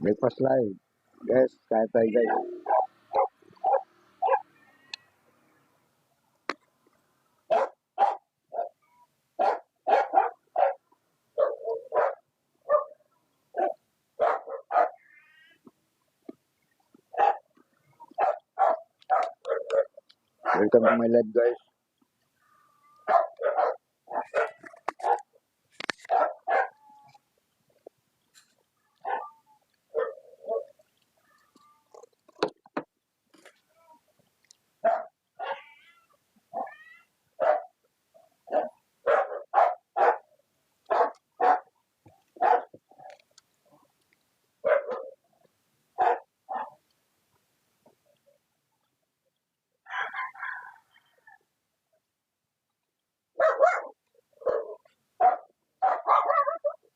Breakfast live. Guys, kaya tayo guys. Welcome to my live guys.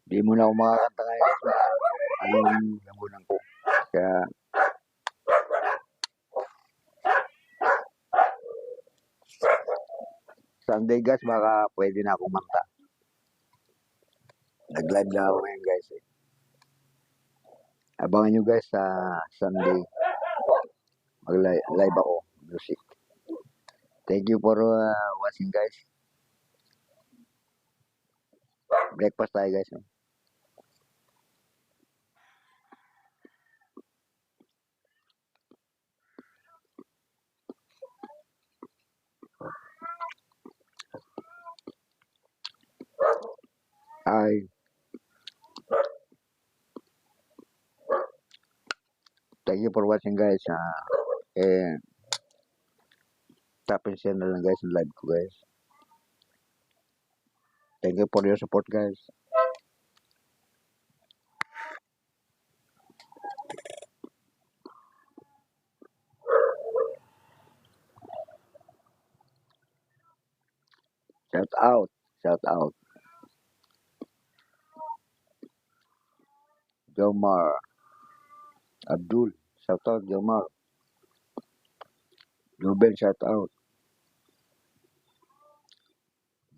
Di muna ako makakanta ngayon guys. Anong lamunan ko. Kaya Sunday guys, baka pwede na akong manta. Nag-live na ako ngayon guys. Abangan nyo guys sa Sunday. Mag-live ako. Music. Thank you for watching guys. Breakfast tayo guys. Ay. Thank you for watching guys. Tap and share na lang guys yung live ko guys. Thank you for your support guys. Shout out. Shout out. Jomar. Abdul. Shout out Jomar. Ruben shout out.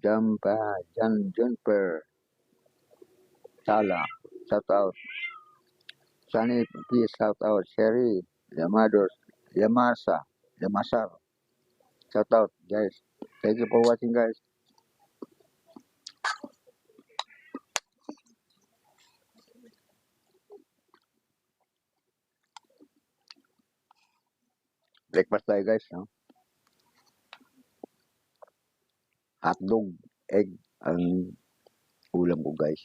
Jumper. Sala. Shout out. Sunny please shout out. Sherry. Yamasa. Shout out guys. Thank you for watching guys. Breakfast tayo guys. No? Hotdog. Egg. Ang ulam ko guys.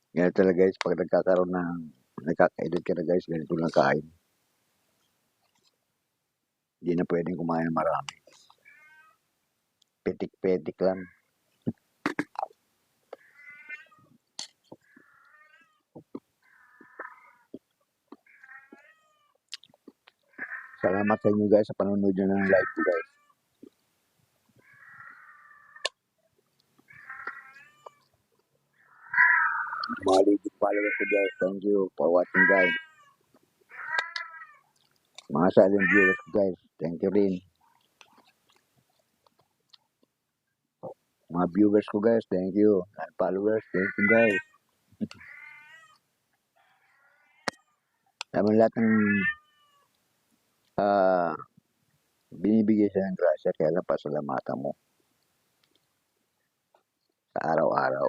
Ganito talaga guys. Pag nagkaka-edit ka na guys. Ganito lang kain. Hindi na pwedeng kumain ng marami. Petik-petik lang. Salamat sa inyo guys sa panonood nyo ng live ko guys. Mga legit followers ko guys. Thank you for watching guys. Mga silent viewers ko guys. Thank you rin. Mga viewers ko guys. Thank you. And followers. Thank you guys. Naman lahat ng binibigay sa ng grasya. Kaya lang pasalamatan mo. Sa araw-araw.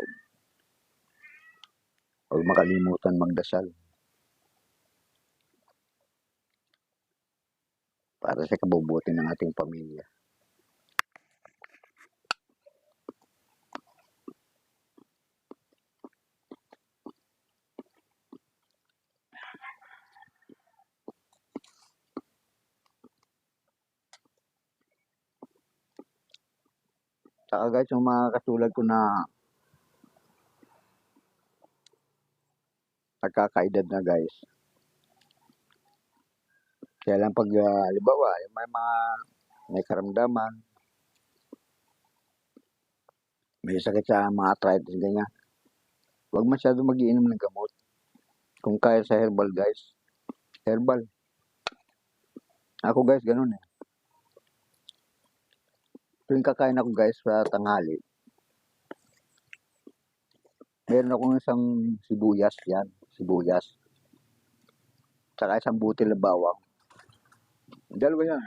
Huwag makalimutan magdasal. Para sa kabubuti ng ating pamilya. Saka guys, yung mga katulad ko na nagkakaedad na guys. Kaya lang pag, halimbawa, may karamdaman, may sakit sa mga arthritis, ganyan. Huwag masyado mag-iinom ng gamot. Kung kaya sa herbal guys, herbal. Ako guys, ganun eh. Tuwing kakain ako guys sa tanghali, meron akong isang sibuyas yan. sibuyas. Tsaka isang butil na bawang. Dalawa yan.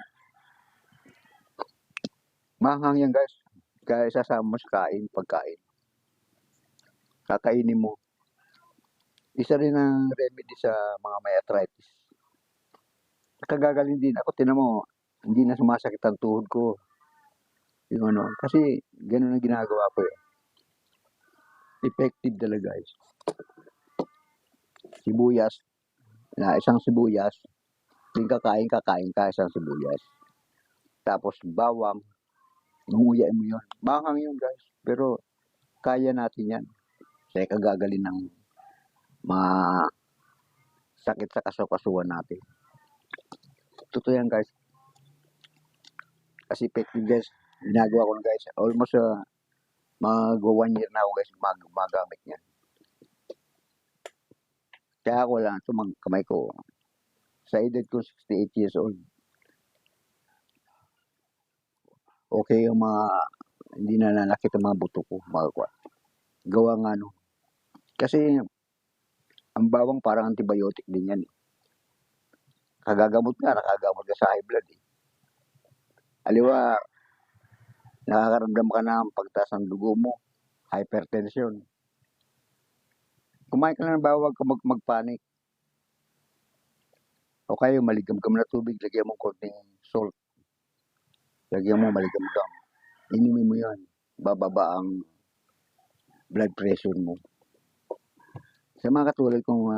Maanghang yan guys. Kaya isasama mo sa pagkain. Kakainin mo. Isa rin ang remedy sa mga may arthritis. Kagagaling din ako, tinan mo, hindi na sumasakit ang tuhod ko. Yung ano, kasi ganun ang ginagawa ko eh. Effective talaga guys. Sibuyas, isang sibuyas, yung kakain ka isang sibuyas. Tapos bawang, nguyain mo yun. Manghang yun guys, pero kaya natin yan. Kaya kagagalin ng sakit sa kasukasuan natin. Totoo yan guys. Kasi effective guys, ginagawa ko na guys. Almost mag 1 year na ako guys gumagamit niya. Kaya ako lang ito kamay ko. Sa edad ko 68 years old. Okay yung hindi na nanakit ang mga buto ko. Gawa nga no. Kasi ang bawang parang antibiotic din yan. Nakagagamot ka sa high blood eh. Aliwa, nakakaramdam ka ng pagtaas ng dugo mo, hypertension. Kumain ka lang ng bawang, huwag ka magpanik. O kayo, maligam-gam na tubig, lagyan mo konting salt. Lagyan mo, maligam-gam. Inumin mo yan. Bababa ang blood pressure mo. Sa mga katulad kong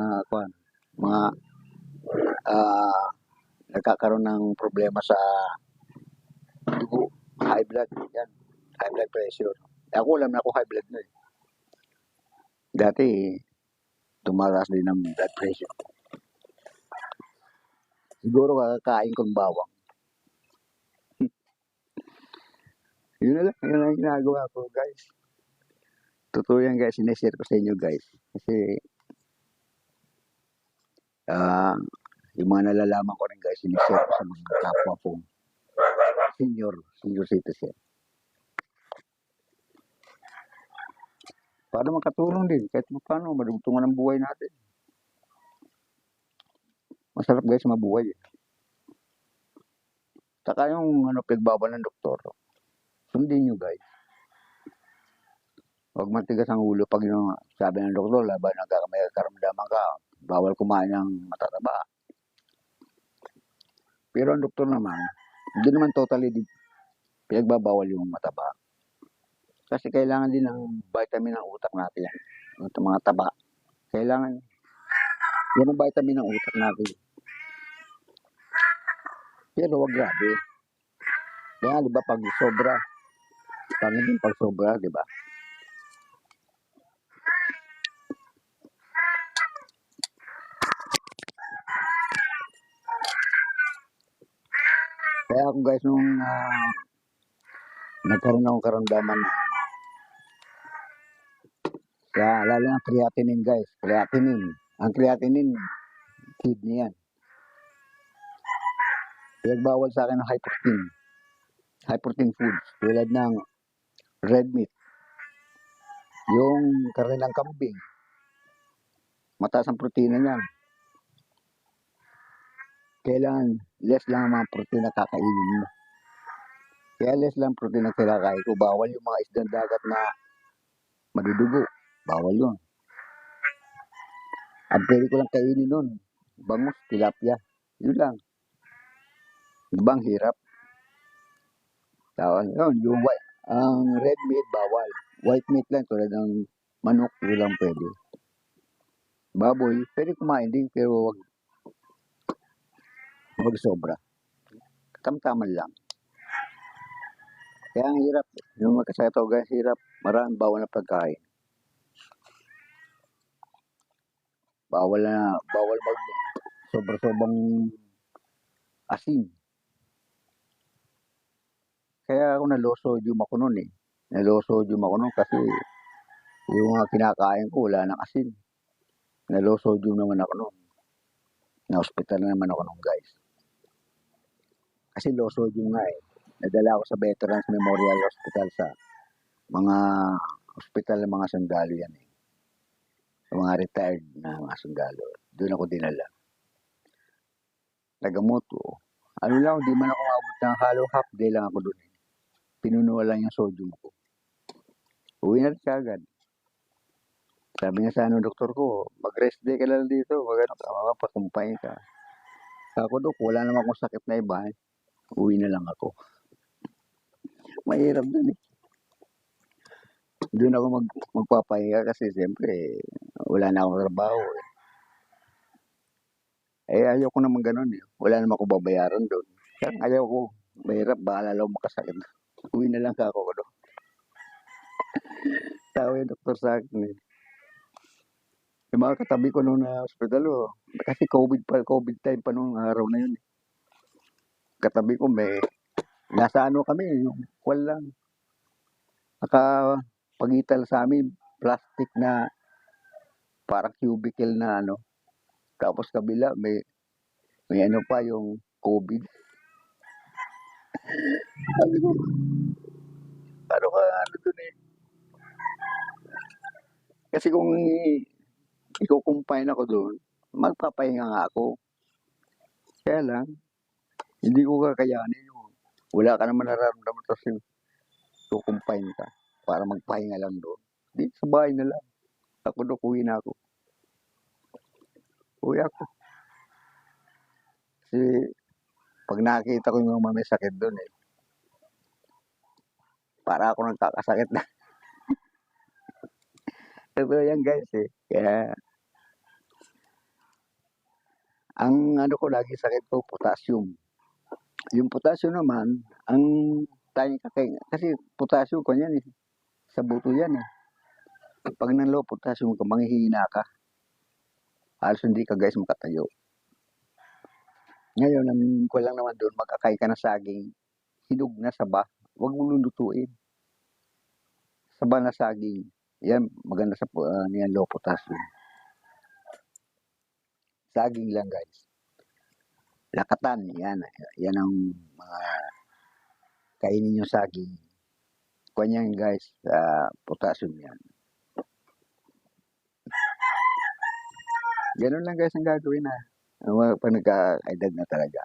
nagkakaroon ng problema sa dugo, high blood, yan, high blood pressure. Ako alam na ako high blood na eh. Dati, tumaras din ng blood pressure. Siguro kakakain kong bawang. Yun lang ginagawa ko guys. Totoo yan guys, sineshare ko sa inyo guys. Kasi, yung mga nalalaman ko rin guys, sineshare ko sa mga kapwa po. Senior citizen. Para makatulong din, kahit paano, madugtungan ang buhay natin. Masarap guys mabuhay eh. Saka yung pinagbawal ng doktor, sundin nyo guys. Huwag matigas ang ulo pag yung sabi ng doktor, laban may karamdaman ka, bawal kumain ng matataba. Pero ang doktor naman, hindi naman totally pinagbabawal yung mataba. Kasi kailangan din ng vitamin ng utak natin. Yung mga taba. Kailangan, yan ang vitamin ng utak natin. Pero wag grabe. Kaya di ba pag sobra, pag sobra, di ba? Kaya ako guys, nung nagkaroon akong karamdaman lalo na creatinine guys, creatinine. Ang creatinine, kidney yan. Pinagbawal sa akin ng high protein foods, tulad ng red meat, yung karne ng kambing, mataas ang protina niyan. Kailangan less lang ang mga protein na kakainin mo. Kaya less lang protein na kinakain ko. Bawal yung mga isdang dagat na madudugo. Bawal yun. Ang pwede ko lang kainin nun, bangus, tilapia. Yun lang. Ibang hirap. Yun, ang red meat, bawal. White meat lang, tulad ng manok, yun lang pwede. Baboy, pwede kumain din, pero wag sobra. Katamtaman lang. Kaya ang hirap. Yung magkasakit guys, hirap. Maraming bawal na pagkain. Bawal mag sobra-sobrang asin. Kaya ako nalosodium ako nun eh. Nalosodium ako nun kasi yung kinakain ko wala ng asin. Nalosodium naman ako nun. Na-hospital na naman ako nun guys. Kasi low sodium nga eh. Nadala ako sa Veterans Memorial Hospital sa mga hospital ng mga sundalo yan eh. Sa mga retired na mga sundalo. Doon ako dinala. Nagamot ko. Ano lang, di man ako abot ng halo half day lang ako doon. Pinunuan lang yung sodium ko. Uwi na rin siya agad. Sabi nga sa doktor ko, mag-rest day ka lang dito. Mag-ano ka, mapatumpay ka. Ako, Dok, wala naman akong sakit na iba. Uwi na lang ako. Mahirap doon eh. Doon ako magpapahinga kasi siyempre, wala na akong trabaho eh. Ayaw ko naman ganun eh. Wala naman ako babayaran doon. Kaya ayaw ko. Mahirap, baka lalo makasakit. Uwi na lang ako, Dok. Tawa yung doktor sa akin eh. Yung mga katabi ko noon na hospital, oh, kasi COVID time pa nung araw na yun. Katabi ko nasa ano kami, yung walang nakapagital sa amin, plastic na parang cubicle na ano. Tapos kabila, may ano pa yung COVID. Sabi ko, ano ka ano dun eh. Kasi kung i-confine ako doon, magpapahinga nga ako. Kaya lang, hindi ko kakayanin yung wala ka naman nararamdaman kasi kukumpine ka para magpahinga lang doon. Di, sa bahay na lang. Ako doon, uwi na ako. Uwi ako. Kasi pag nakita ko yung mga may sakit doon eh, para ako nagkakasakit na. Totoo yan guys eh. Kaya, ang ano ko lagi sakit ko, potassium. Yung potassium naman, ang tayong kasi potassium ko yan eh. Sa buto yan eh. Pag nang-low potassium ka, manghihina ka. Halos hindi ka guys makatayo. Ngayon, ang ko lang naman doon, mag-akay ka ng saging, hinog na saba, huwag mo lulutuin. Saba na saging, yan, maganda sa yan, low potassium. Saging lang guys. Lakatan, yan ang mga kainin yung saging. Kanyan guys, potassium yan. Ganun lang guys ang gagawin na. Pag nagka-edad na talaga.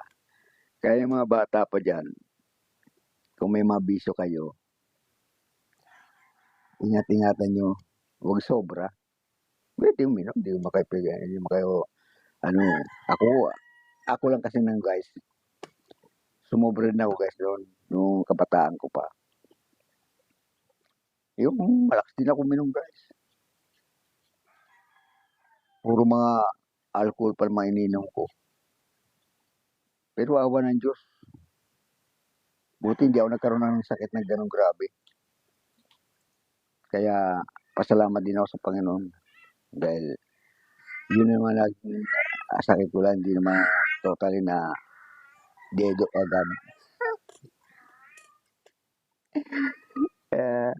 Kaya yung mga bata pa dyan, kung may mga bisyo kayo, ingat-ingatan nyo, huwag sobra. Pwede uminom, hindi mo kayo, ano, ako lang kasi nang guys, sumobra na ako guys doon, nung kabataan ko pa. Yung malakas din ako uminom guys. Puro mga alcohol pa naman ininom ko. Pero awa ng Diyos. Buti hindi ako nagkaroon ng sakit na ganun grabe. Kaya pasalamat din ako sa Panginoon. Dahil yun naman naging sakit ko lang, hindi naman totally na dedo agad. Kaya,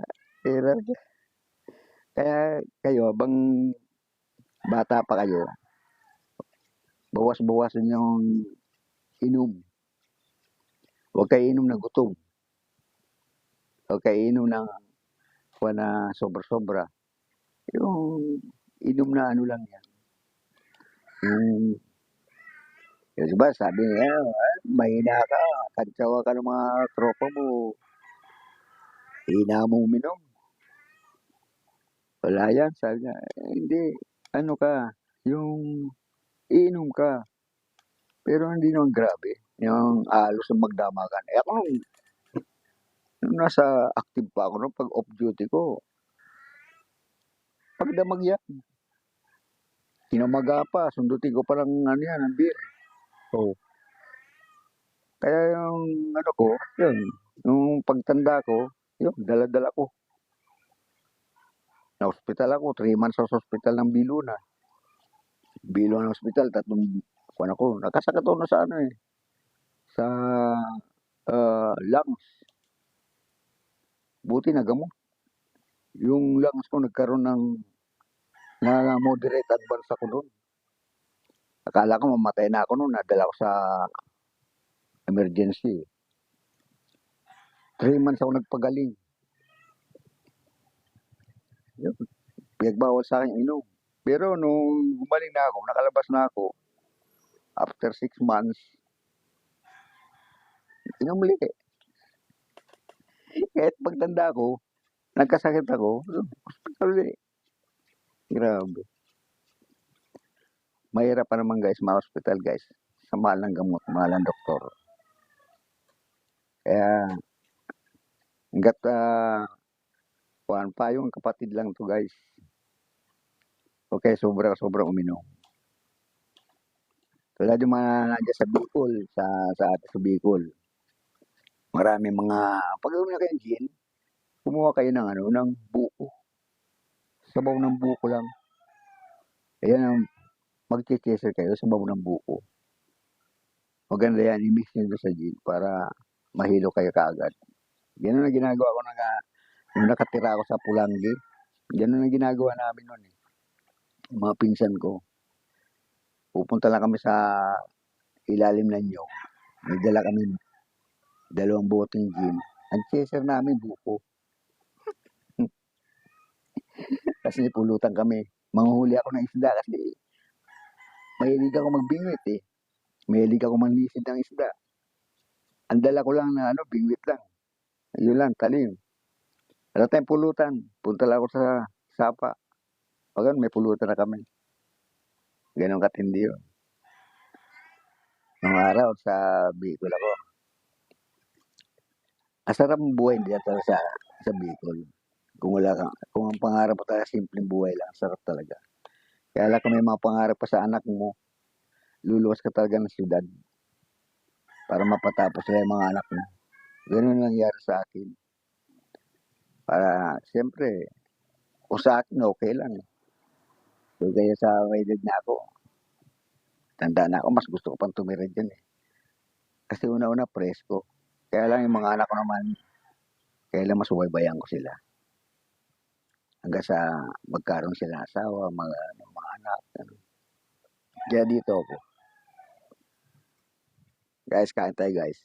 kaya kayo, bang bata pa kayo, bawas-bawasan yung inom. Huwag kayo inom ng gutom. Huwag kayo inom ng sobra-sobra. Yung inom na ano lang yan. Yung diba, sabi niya, mahina ka, kantsawa ka ng mga tropa mo. Hina mo uminom. Wala yan, sabi niya. Hindi, ano ka, yung iinom ka. Pero hindi naman grabe. Yung alos ang magdamagan. Ako nung nasa active pa ako, nung pag off duty ko, pagdamag yan. Kinamaga pa, sundutin ko pa ng ano yan, ng beer. Oh. Kaya yung ano ko, yun, yung pagtanda ko, yun, dala-dala ko. Na-hospital ako, 3 months sa hospital ng Biluna. Biluna hospital, 3 buwan ako. Nakasakit ako na sa ano eh, sa lungs. Buti nagamot. Yung lungs ko nagkaroon ng na moderate advance ako noon. Akala ko mamatay na ako noon, nadala ko sa emergency. 3 months ako nagpagaling. Yun. Pinagbawal sa akin inom. Pero nung gumaling na ako, nakalabas na ako, after 6 months, inumuli. Kahit pagtanda ko, nagkasakit ako, hospital ulit. Grabe. Mahirap pa naman guys, ma-hospital guys. Sa mahal ng gamot, mahal ng doktor. Kaya, hanggat kuhaan pa yung kapatid lang to guys. Okay, sobra-sobra uminom. Tulad yung mga nandiyan sa Bicol, sa atin sa Bicol. Marami mga, pag uminom na kayo gin, kumuha kayo ng ng buko. Sabaw ng buko lang. Ayan ang mag-chaser kayo, sabaw ng buko. Maganda yan, i-mix nyo sa gin para mahilo kayo kaagad. Ganun ang ginagawa ko nung nakatira ako sa Pulangi. Ganun ang ginagawa namin noon eh. Mga pinsan ko. Pupunta lang kami sa ilalim ng nyog. May dala kami 2 boteng gin. Ang chaser namin buko. Kasi pulutan kami. Manghuli ako ng isda kasi mahilig ako magbingwit eh. Mahilig ako manlisid ng isda. Ang dala ko lang na bingwit lang. Yun lang, talim. Wala tayong pulutan. Punta lang ako sa sapa. Pag may pulutan na kami. Ganon katindi yun. Nung araw sa Bicol ako. Masarap ang buhay dito sa Bicol. Kung ang pangarap mo talaga simpleng buhay lang, sarap talaga. Kaya lang kung may mga pangarap pa sa anak mo, luluwas ka talaga ng syudad para mapatapos sila yung mga anak mo. Ganun nangyari sa akin. Para, siyempre, o sa akin, okay lang. So, kaya sa may edad na ako, tanda na ako, mas gusto ko pang tumira dyan eh. Kasi una-una, presko. Kaya lang yung mga anak ko naman, kaya lang masubaybayan ko sila. Hanggang sa magkaroon sila asawa, mga anak. Kaya dito ako. Guys, kain tayo guys.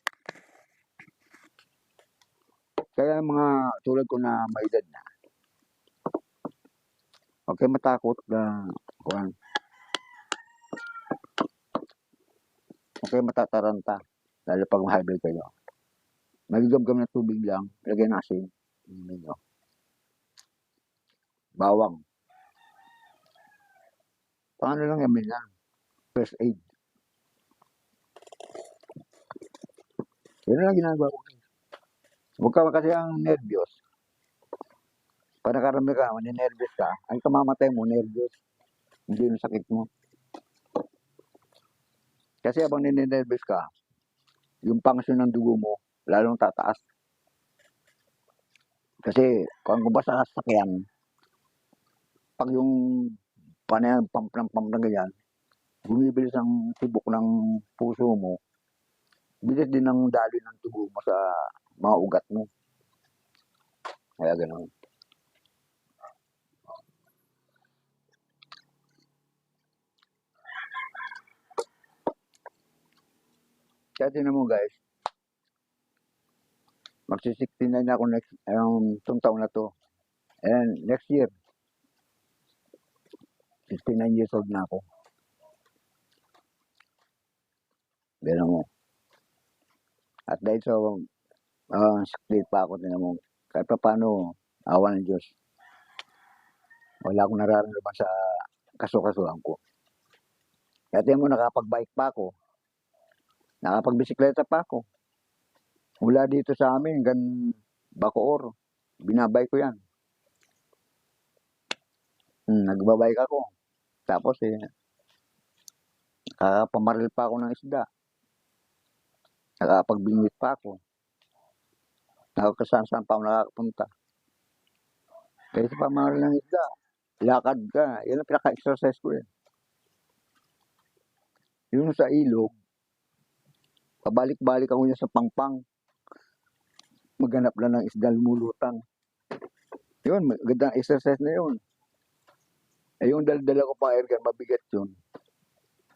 Kaya mga tulad ko na may edad na, okay matakot na kuhan. Okay matataranta. Lalo pag mahal kayo. Magigam-gam na tubig lang, lagyan ng asin. Bawang. Paano lang yamin lang? First aid. Yun lang ginagawa ko. Huwag ka kasi ang nervyos. Pag nakarami ka, nervyos ka, ang kamamatay mo, nervyos. Hindi yung sakit mo. Kasi habang ninenervyos ka, yung function ng dugo mo, lalong tataas. Kasi kung basta sa sakyan, pag yung panayang pump ng ganyan, bumibilis ang tibok ng puso mo, bilis din ang daloy ng dugo mo sa mga ugat mo. Kaya gano'n. Kaya tinan mo guys, magsi-69 na ako itong taon na to. And next year, 69 years old na ako. Gano'n mo. At dahil sa split pa ako, tinan mo, kahit pa paano, awa ng Diyos. Wala akong nararamdaman sa kasukasuhan ko. Kaya tinan mo, nakapag-bike pa ako. Nakapag-bisikleta pa ako. Mula dito sa amin hanggang Bacoor, binabike ko yan. Nagbabike ako. Tapos nakapamaril pa ako ng isda. Nakapagbingwit pa ako. Nakakasan-saan pa ako nakakapunta. Kaya sa pamaril ng isda, lakad ka. Yan ang pinaka-exercise ko eh. Yung sa ilog, pabalik-balik ako niya sa pangpang. Maghanap lang ng isda lumulutang. Yun, magandang exercise na yun. Yung dala ko pang airgun, mabigat yun.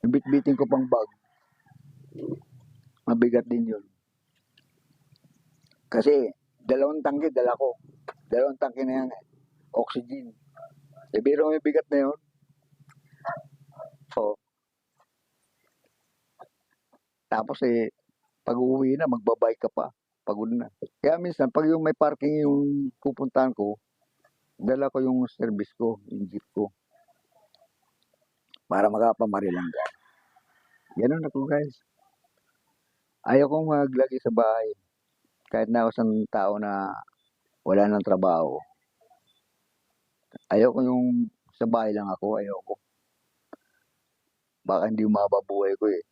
Yung bit-biting ko pang bag, mabigat din yun. Kasi, 2 tangke dala ko. 2 tangke na yan, oxygen. Biro may bigat na yun. Oo. Tapos pag uuwi na, magbabike ka pa. Pagod na. Kaya minsan, pag yung may parking yung pupuntahan ko, dala ko yung service ko, yung jeep ko, para makapamarilang ka. Ganun ako guys. Ayaw kong maglagi sa bahay. Kahit na ako sa tao na wala ng trabaho. Ayaw ko yung sa bahay lang ako. Ayaw ko. Baka hindi mababuhay ko eh.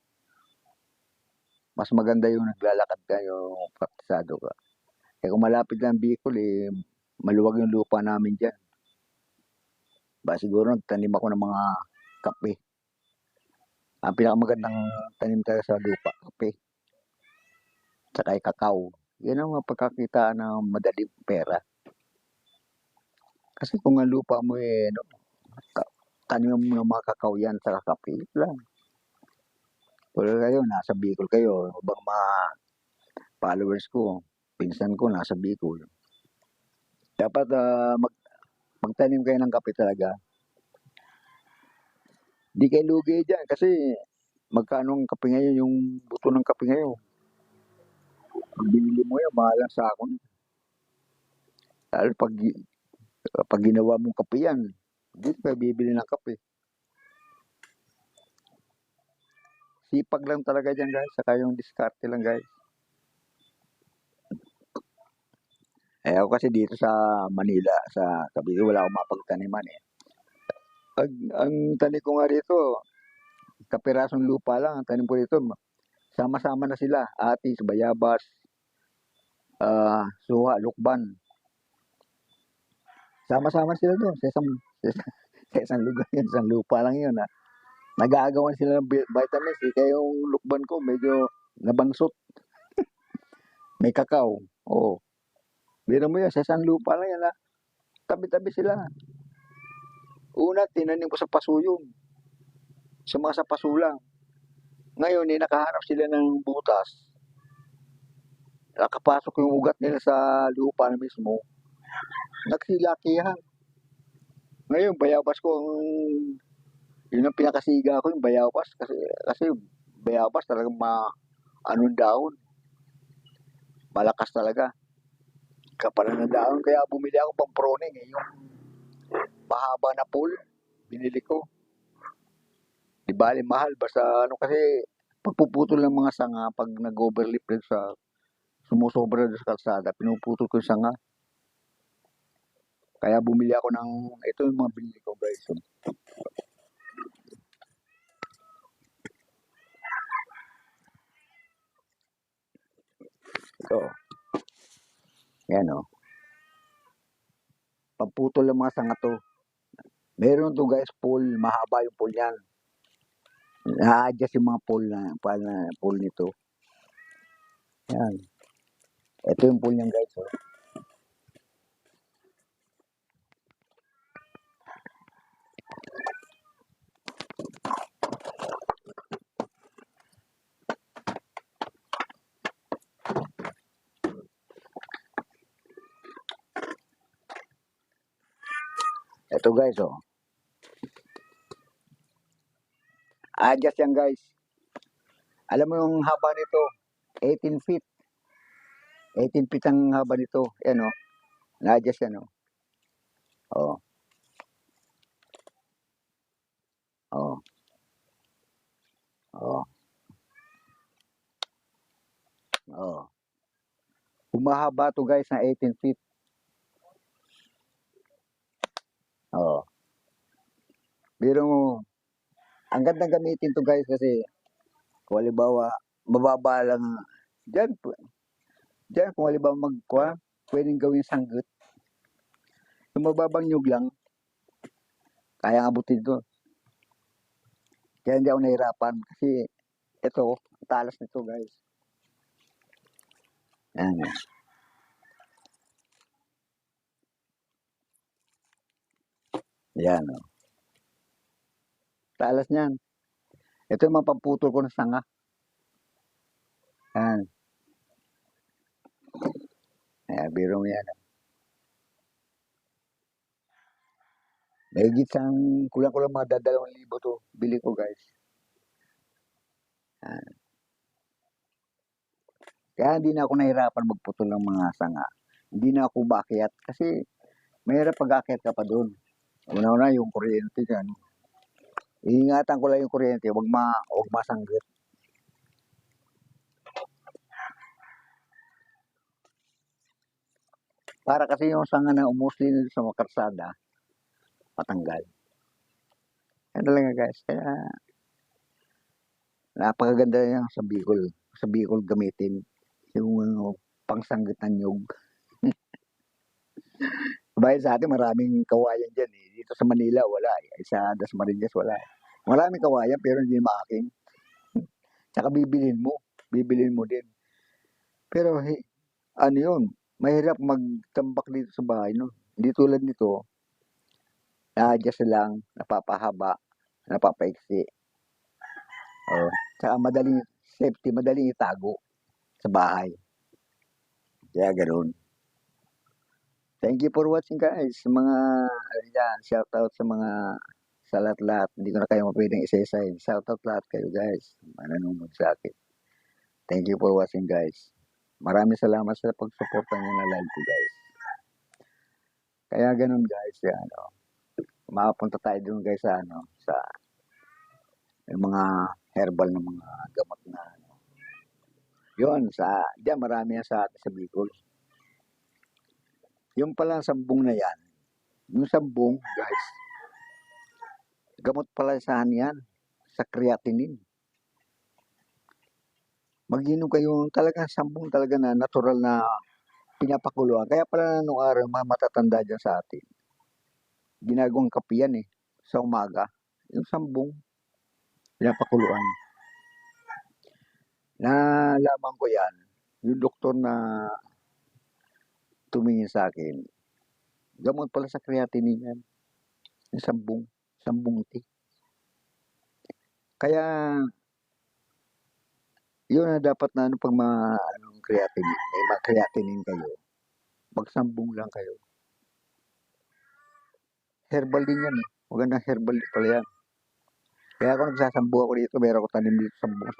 Mas maganda yung naglalakad ka, yung praktisado ka. Eh kung malapit lang Bicol eh, maluwag yung lupa namin dyan. Ba siguro tanim ako ng mga kape. Ang pinakamagandang tanim talaga sa lupa, kape. Tsaka kakao. Yan ang mapagkakitaan ng madaling pera. Kasi kung ang lupa mo no, tanim mo ng mga kakao yan sa kape, lang. Pero kayo, nasa Bicol kayo. Ibang mga followers ko, pinsan ko, nasa Bicol. Dapat magtanim kayo ng kape talaga. Di kayo lugi dyan kasi magkano ang kape ngayon, yung buto ng kape ngayon. Pag binili mo yan, mahal ang sako. Lalo pag ginawa mong kape yan, hindi ka bibili ng kape. Sipag lang talaga dyan guys, saka yung diskarte lang guys. Ako kasi dito sa Manila, sa Cavite, wala akong mapagtaniman eh. Ang tanim ko nga dito, kapirasong lupa lang, ang tanim ko dito, sama-sama na sila, atis, bayabas, suha, lukban. Sama-sama sila doon sa isang lugar yun, isang lupa lang yun. Nag-aagawan sila ng vitamins eh, kaya yung lukban ko medyo nabansot. May kakao. Oo. Biro mo yan, sa isang lupa lang yan Tabi-tabi sila. Una, tinanim ko sa pasuyong. Sa mga sa pasulang. Ngayon, nakaharap sila ng butas. Nakapasok yung ugat nila sa lupa na mismo. Nagsilakihan. Ngayon, bayabas ko yun ang pinakasiga ko, yung bayabas. Kasi bayabas talagang anong daon. Malakas talaga. Kapalan ng daon. Kaya bumili ako pang proning yung mahaba na pool. Binili ko. Di bali mahal. Basta kasi pagpuputol ng mga sanga pag nag-overlip din sa sumusobra sa kalsada, pinuputol ko yung sanga. Kaya bumili ako ito yung mga binili ko guys. Ito. Yan o. Pagputol ng mga sanga to. Meron to guys, pool. Mahaba yung pool yan. Na-adjust yung mga pool nito. Yan. Ito yung pool niyan guys. Ito guys Adjust yan guys. Alam mo yung haba nito, 18 feet. 18 feet ang haba nito. Yan Na-adjust yan Oh. Oh. Oh. Oh. Humahaba to guys na 18 feet. Oh. Pero ang gandang gamitin to guys kasi kung halimbawa mababa lang dyan, kung halimbawa pwedeng gawin sanggut. Yung mababang nyug lang, kaya abutin to. Kaya hindi ako nahirapan kasi ito, talas nito guys. Yan. Yan Talas niyan. Ito yung mga pamputol ko ng sanga. Yan. Ayan, biro mo yan. Mahigit sang kulang-kulang mga 2,000 to bili ko guys. Ah, kaya hindi na ako nahirapan magputol ng mga sanga. Hindi na ako umakyat kasi mahirap pag-akyat ka pa doon. Una-una yung kuryente diyan. Iingatan ko lang yung kuryente, wag masanggit. Para kasi yung sanga na umusli na sa mga karsada, patanggal. Yan talaga guys. Kaya napakaganda yan sa Bicol. Sa Bicol gamitin yung pangsanggit ng nyug. Bayan sa atin maraming kawayan dyan eh. Dito sa Manila wala eh. Sa Dasmariñas wala eh. Maraming kawayan pero hindi maaking. Tsaka bibilin mo din. Pero ano yun, mahirap magtambak dito sa bahay no. Hindi tulad nito, na-adjust lang, napapahaba, napapaiksi. Oh. Tsaka madaling itago sa bahay. Kaya ganoon. Thank you for watching guys. Mga, shout out sa mga sa lahat-lahat. Hindi ko na kayo pwedeng isa-isa. Shout out lahat kayo guys. Mananood sa akin. Thank you for watching guys. Maraming salamat sa pagsuporta niyo na live ko guys. Kaya ganun guys. Ano, makapunta tayo dun guys sa yung mga herbal na mga gamot na ano. Yun, diyan marami yan sa atin sa Bicol. Yung pala sambong na yan, yung sambong guys, gamot pala saan yan, sa creatinine. Mag-inom kayo talaga sambong talaga na natural na pinapakuluan. Kaya pala nung araw matatanda dyan sa atin, ginagawang kape yan eh, sa umaga. Yung sambong, pinapakuluan. Nalaman ko yan, yung doktor na tumingin sa akin, gamot pala sa creatinine yan. Yung sambong tea. Kaya, yun na dapat na ano pag creatinine, may creatinine kayo, magsambong lang kayo. Herbal din yan eh. Magandang herbal din pala yan. Kaya ako nagsasambo ako dito, meron ko tanim dito sambong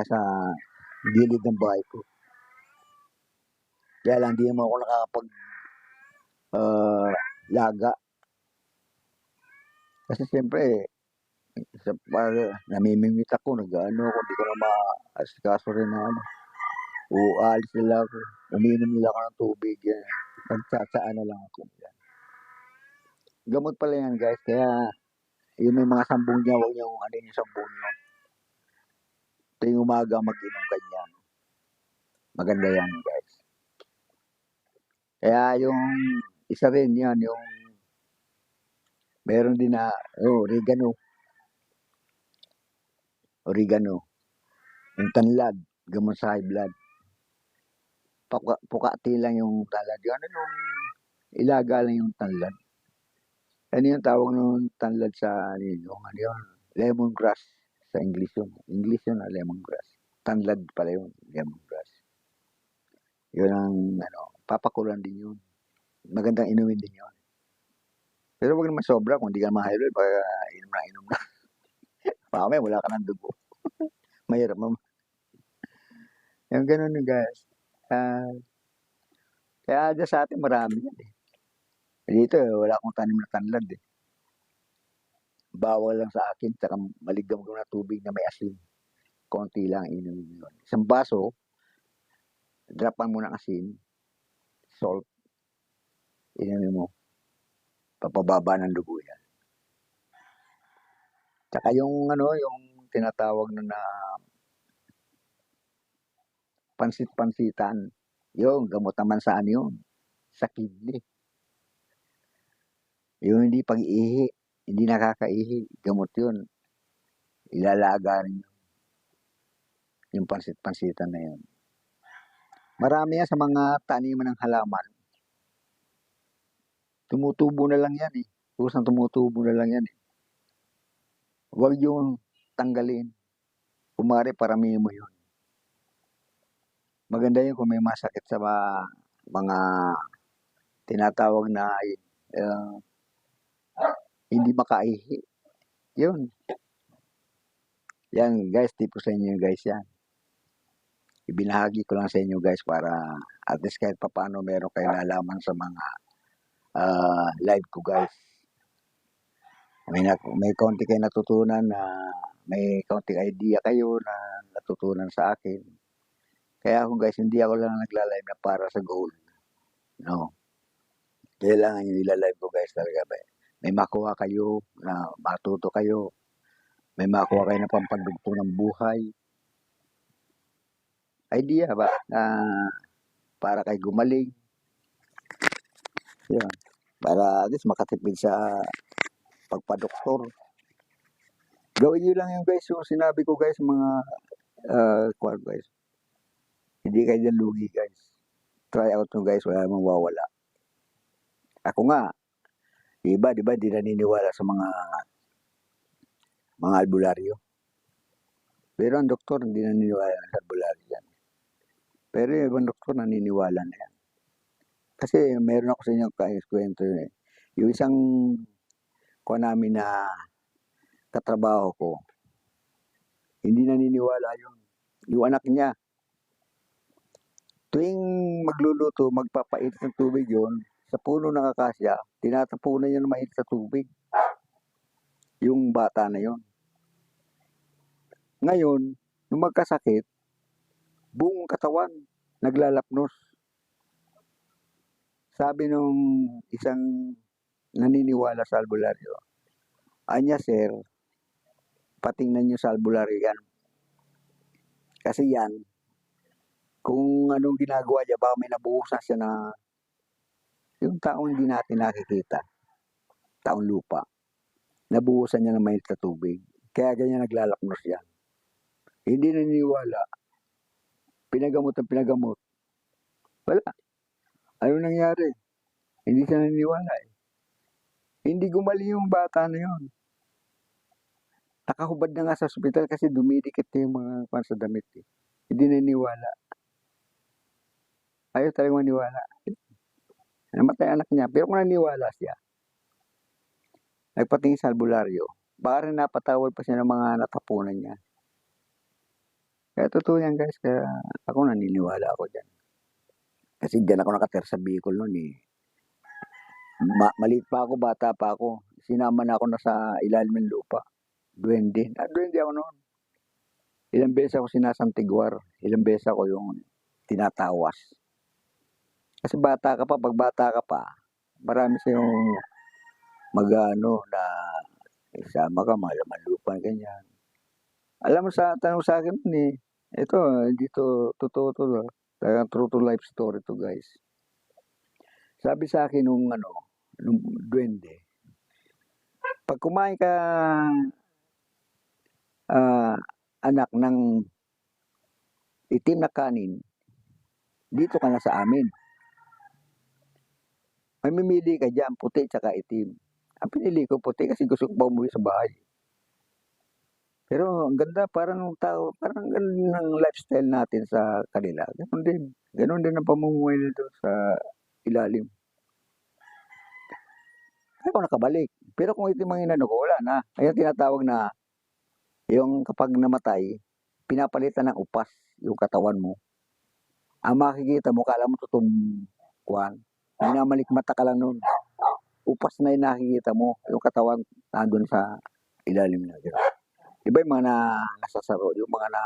sa gilid ng bahay ko. Kaya lang, hindi naman ako nakakapag laga. Kasi siyempre, namimingwit ako, nag-ano ako, hindi ko na ma-asikaso rin na ano. Uaalis nila ako, uminom nila ako ng tubig, yan. Nagsatsaan na lang ako. Yan. Gamot pala yan guys, kaya yung may mga sambong niya, huwag niyo ano yung sambong niyo. Tuwing umaga mag-inom ganyan. Maganda yan guys. Kaya yung isa rin yan, yung meron din na, oregano. Yung tanlad, gamot sa high blood. Pukati lang yung tanlad. Yung ano yung ilaga lang yung tanlad. Ano yung tawag ng tanlad sa yung ano yun? Lemongrass sa English yun. English yun na lemongrass. Tanlad pala yun, lemongrass. Yun ang papakulan din yun. Magandang inumin din yun. Pero wag naman sobra kung hindi ka ma-high baka inom na. Mamaya wala ka ng dugo. Mahirap mo. Yung ganun guys. Kaya dyan sa atin marami yan eh. Dito wala akong tanim na tanlad eh. Bawal lang sa akin, saka maligam na tubig na may asin. Konti lang inumin yun. Isang baso, drapan mo ng asin, salt, inumin mo. Papababa ng dugo yan. Tsaka yung yung tinatawag na pansit-pansitan. Yung gamot naman sa yun? Sa kidney. Yung hindi pag-ihi, hindi nakakaihi, gamot yun. Ilalaga rin yun. Yung pansit-pansitan na yun. Marami yan sa mga taniman ng halaman. Tumutubo na lang yan eh. Kusang tumutubo na lang yan eh. Huwag yung tanggalin. Kumari paramihin mo yun. Maganda yun kung may masakit sa mga tinatawag na hindi makaihi. Yun. Yan guys, tipo sa inyo guys yan. Ibinahagi ko lang sa inyo guys para at least kahit papaano meron kayo nalaman sa mga live ko guys. May konti kayo natutunan na may konting idea kayo na natutunan sa akin. Kaya ako guys, hindi ako lang nagla-live na para sa goal. No. Kailangan yung ila-live ko guys talaga ba. May makuha kayo, na matuto kayo. May makuha kayo na pampandugtong ng buhay. Idea ba na para kay gumaling. Yan. Para at least makatipid sa pagpadoktor. Gawin nyo lang yung guys, yung sinabi ko guys, mga guys. Hindi kayo dyan lugi guys. Try out nyo guys, wala namang wawala. Ako nga, iba, di ba, di naniniwala sa mga albularyo. Pero ang doktor, hindi naniniwala sa albularyo yan. Pero yung ibang doktor, naniniwala na yan. Kasi meron ako sa inyo kwento yun eh. Yung isang namin na katrabaho ko, hindi naniniwala yun. Yung anak niya, tuwing magluluto, magpapait ng tubig yun, sa puno ng akasya, tinatapunan niya ng mainit sa tubig. Yung bata na yun. Ngayon, nung magkasakit, buong katawan, naglalapnos. Sabi nung isang naniniwala sa albularyo, anya sir, patingnan nyo sa albularyo yan. Kasi yan, kung anong ginagawa niya, baka may nabuhusan siya na yung taong hindi natin nakikita, taong lupa, nabuhusan niya ng mainit na tubig. Kaya ganyan naglalaknos yan. Hindi naniniwala. Pinagamot. Wala. Ano nangyari? Hindi siya naniniwala eh. Hindi gumaling yung bata na yun. Nakahubad na nga sa ospital kasi dumidikit yung mga pan sa damit eh. Hindi naniniwala. Ayaw talagang maniwala. Namatay anak niya. Pero kung naniwala siya, nagpatingin sa albularyo, baka rin napatawad pa siya ng mga natapunan niya. Kaya totoo yan guys. Kaya ako naniniwala ako dyan. Kasi dyan ako nakatira sa Bicol noon eh. Maliit pa ako, bata pa ako. Sinama na ako na sa ilalim ng lupa. Duwende. Duwende ako noon. Ilang beses ako sinasantigwar. Ilang beses ako yung tinatawas. Kasi bata ka pa, pag bata ka pa, marami sa yung mag-ano na isama ka, malaman lupa, ganyan. Alam mo sa tanong sa akin eh, ito, dito, totoo to, talagang true to life story to guys. Sabi sa akin nung duwende, pag kumain ka, anak ng itim na kanin, dito ka na sa amin. Mamimili ka dyan, puti tsaka itim. Ang pinili ko puti kasi gusto ko pa umuwi sa bahay. Pero ang ganda, parang tao, parang ganun ng lifestyle natin sa kanila. Ganun din. Ganun din ang pamumuhay nito sa ilalim. Kaya ako nakabalik. Pero kung itim ang inano ko, wala na. Kaya tinatawag na, yung kapag namatay, pinapalitan ng upas yung katawan mo. Ang makikita mo, kala mo tutong kuwan. Minamalikmata ka lang nun. Upas na yung nakikita mo. Yung katawan nandun sa ilalim na. Iba yung mga nasasaro, yung mga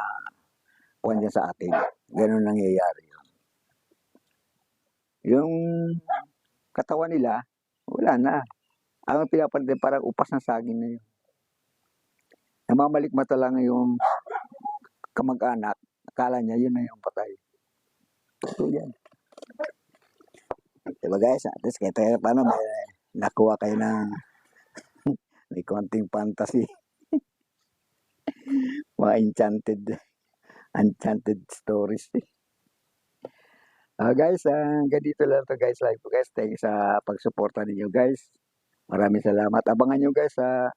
kuwan dyan sa atin. Ganun nangyayari. Yung katawan nila, wala na. Ang pinapalitan parang upas ng saging na yun. Namamalikmata lang yung kamag-anak. Akala niya yun na yung patay. So yan. Diba guys, at least kahit paano may nakuha kayo ng may konting fantasy. Mga enchanted stories. Guys, hanggang dito lang to guys. Live ko guys. Thank you sa pagsuporta ninyo guys. Maraming salamat. Abangan nyo guys sa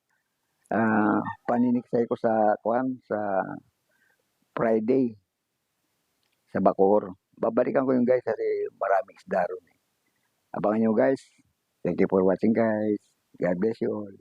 paniniksay ko sa Friday sa Bacoor. Babalikan ko yung guys kasi maraming isda ron. Abangan nyo guys. Thank you for watching guys. God bless you all.